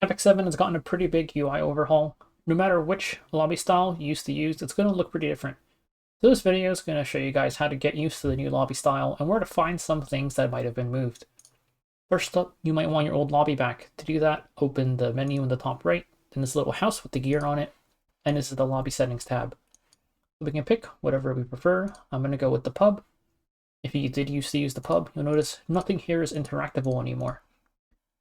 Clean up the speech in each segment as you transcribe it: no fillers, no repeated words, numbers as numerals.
Epic 7 has gotten a pretty big UI overhaul. No matter which lobby style you used to use, it's going to look pretty different. So this video is going to show you guys how to get used to the new lobby style and where to find some things that might have been moved. First up, you might want your old lobby back. To do that, open the menu in the top right, then this little house with the gear on it, and this is the lobby settings tab. So we can pick whatever we prefer. I'm going to go with the pub. If you did used to use the pub, you'll notice nothing here is interactable anymore.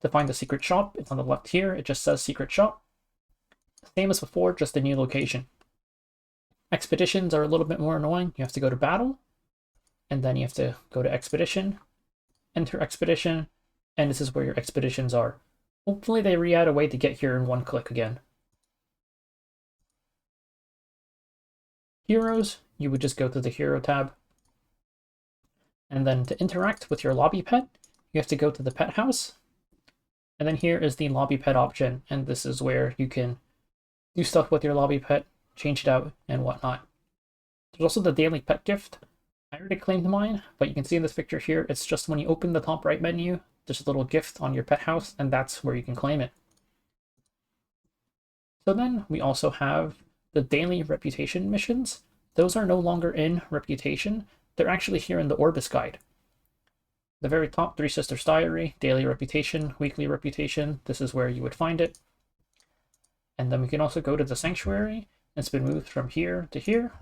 To find the secret shop, it's on the left here. It just says secret shop. Same as before, just a new location. Expeditions are a little bit more annoying. You have to go to battle, and then you have to go to expedition, enter expedition, and this is where your expeditions are. Hopefully they re-add a way to get here in one click again. Heroes, you would just go to the hero tab. And then to interact with your lobby pet, you have to go to the pet house. And then here is the lobby pet option, and this is where you can do stuff with your lobby pet, change it out, and whatnot. There's also the daily pet gift. I already claimed mine, but you can see in this picture here, it's just when you open the top right menu, there's a little gift on your pet house, and that's where you can claim it. So then we also have the daily reputation missions. Those are no longer in reputation. They're actually here in the Orbis guide. The very top, Three Sisters Diary, daily reputation, weekly reputation. This is where you would find it. And then we can also go to the sanctuary. It's been moved from here to here.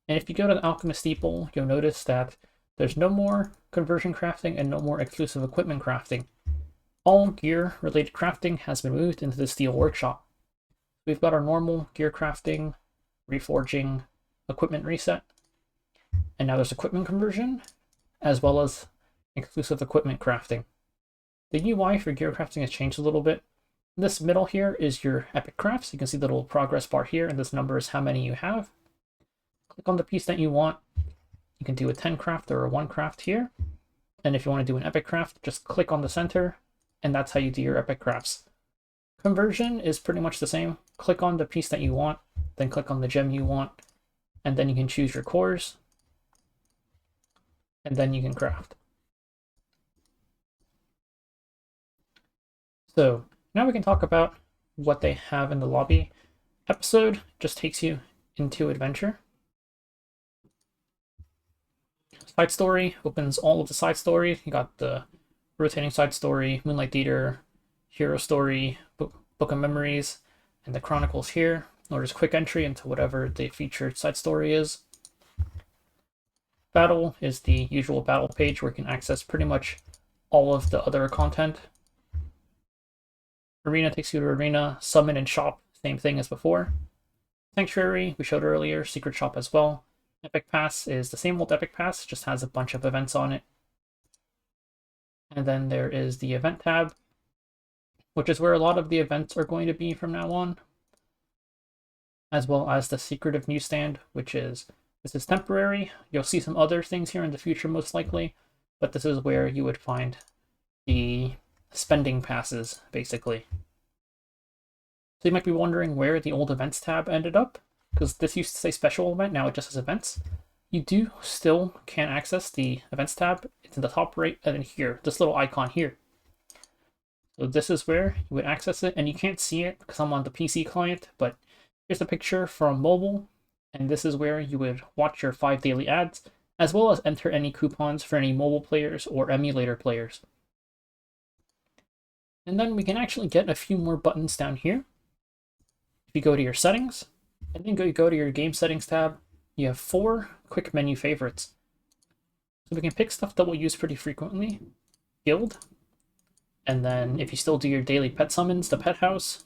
And if you go to the Alchemist Steeple, you'll notice that there's no more conversion crafting and no more exclusive equipment crafting. All gear related crafting has been moved into the Steel Workshop. We've got our normal gear crafting, reforging, equipment reset, and now there's equipment conversion, as well as exclusive equipment crafting. The UI for gear crafting has changed a little bit. This middle here is your epic crafts. You can see the little progress bar here, and this number is how many you have. Click on the piece that you want. You can do a 10 craft or a 1 craft here. And if you want to do an epic craft, just click on the center, and that's how you do your epic crafts. Conversion is pretty much the same. Click on the piece that you want, then click on the gem you want, and then you can choose your cores, and then you can craft. So now we can talk about what they have in the lobby. Episode just takes you into adventure. Side story opens all of the side stories. You got the rotating side story, Moonlight Theater, hero story, book of memories, and the chronicles here. Or just quick entry into whatever the featured side story is. Battle is the usual battle page where you can access pretty much all of the other content. Arena takes you to arena. Summon and shop, same thing as before. Sanctuary, we showed earlier, secret shop as well. Epic Pass is the same old Epic Pass, just has a bunch of events on it. And then there is the event tab, which is where a lot of the events are going to be from now on. As well as the secretive newsstand, this is temporary. You'll see some other things here in the future most likely, but this is where you would find the spending passes, basically. So you might be wondering where the old events tab ended up, because this used to say special event, now it just says events. You do still can access the events tab. It's in the top right, and then here, this little icon here. So this is where you would access it, and you can't see it because I'm on the PC client, but here's a picture from mobile, and this is where you would watch your 5 daily ads, as well as enter any coupons for any mobile players or emulator players. And then we can actually get a few more buttons down here. If you go to your settings, and then go to your game settings tab, you have 4 quick menu favorites. So we can pick stuff that we'll use pretty frequently. Guild, and then if you still do your daily pet summons, the pet house.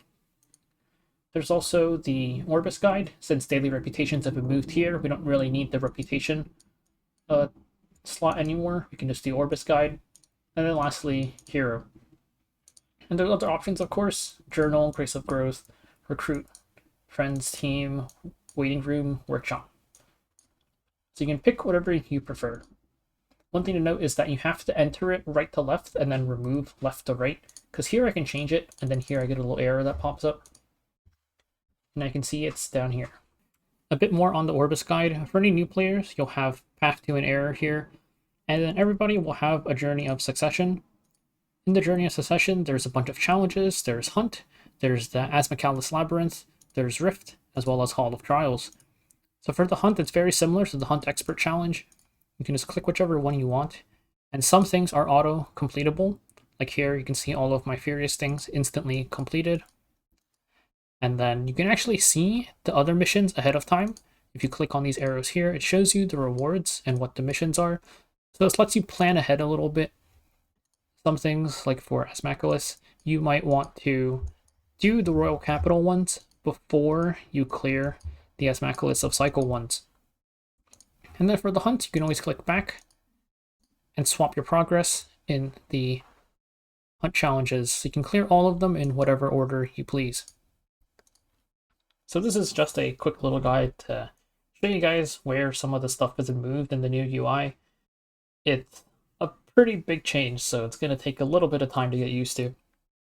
There's also the Orbis guide. Since daily reputations have been moved here, we don't really need the reputation slot anymore. We can just do Orbis guide. And then lastly, hero. And there's other options, of course. Journal, Grace of Growth, Recruit, Friends, Team, Waiting Room, Workshop. So you can pick whatever you prefer. One thing to note is that you have to enter it right to left and then remove left to right. Because here I can change it, and then here I get a little error that pops up. And I can see it's down here. A bit more on the Orbis guide. For any new players, you'll have Path to an Error here. And then everybody will have a Journey of Succession. In the Journey of Secession, there's a bunch of challenges. There's Hunt, there's the Asmacalus Labyrinth, there's Rift, as well as Hall of Trials. So for the Hunt, it's very similar to the Hunt Expert Challenge. You can just click whichever one you want, and some things are auto-completable. Like here, you can see all of my Furious things instantly completed. And then you can actually see the other missions ahead of time. If you click on these arrows here, it shows you the rewards and what the missions are. So this lets you plan ahead a little bit. Some things, like for Asmacalus, you might want to do the Royal Capital ones before you clear the Asmacalus of Cycle ones. And then for the Hunt, you can always click back and swap your progress in the Hunt challenges. So you can clear all of them in whatever order you please. So this is just a quick little guide to show you guys where some of the stuff has been moved in the new UI. It's a pretty big change, so it's going to take a little bit of time to get used to.